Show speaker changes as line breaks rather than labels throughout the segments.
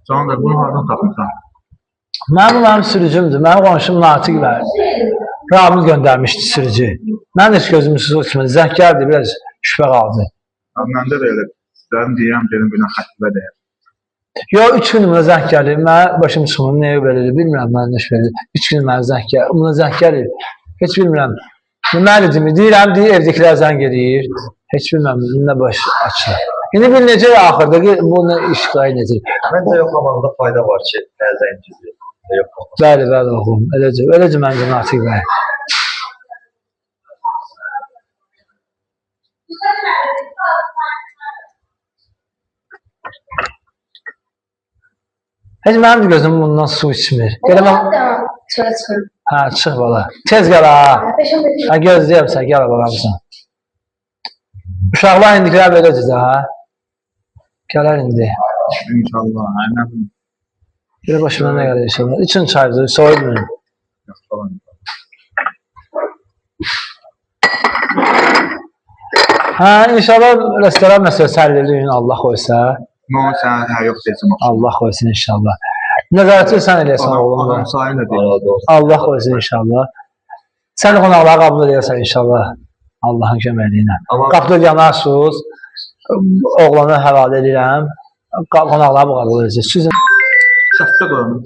Can da bunu hardan tapırsan?
Mənim sürücümdür. Mənim qonşum Natiq bəy. Ramil göndərmişdi sürücü. Mən heç gözümü tutmadı. Zəng gəldi, biraz şübhə qaldı.
Məndə də elə. Sən deyəm, gedim bir xəttibə deyəm.
Yox, 3 gün buna zəng gəlir. Mən başım çıxmır, nəyə belədir, bilmirəm mən nə şübhədir. 3 gün mənə zəng gəlir. Buna zəng gəlir. Heç bilmirəm. Deməli deyirəm, deyir, evdəkilər zəng edir. Heç bilmirəm, nə baş açılır. İndi bil necə axırda ki, bu iş qayı necə?
Məncə yoxlamanda fayda var ki, nə zəngizdir, nə yoxlamanda.
Bəli, oğlum. Eləcə məncə Natiq bəy. Heç mənim də gözüm bundan su içmir. Gələ mən... Hə, çıx bala. Tez gəl ha. Hə, gözləyəm sən, gəl balamısan. Uşaqlar indikilər beləcə də, hə? Gələr indi.
İnşallah, nə bilim.
Gələ başıma nə gəlir inşallah. İçin çaydır, soyulmayın. Hə, inşallah restoran məsələsi həll edin, Allah qoysa.
Mən sən yox deyəcəm.
Allah qoysun inşallah. Nəzarəti sən eləyəsən oğlum.
Sayın da deyil.
Allah qoysun inşallah. Sən qonaqları qəbul edərsən inşallah. Allahın köməyi ilə. Qapıda yanarsınız. Oğlanı həvalə edirəm. Qonaqları qəbul edəcək.
Şəftə qoyun.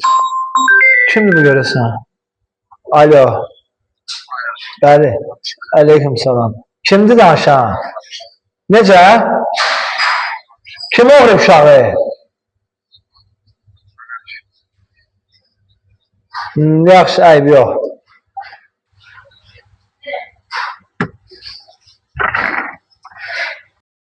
Kimdir bu görəsən? Alo. Bəli. Aleyküm salam. Kimdir danışan? Necə? Kim oğru uşağı? Yaxşı, ayıb yox.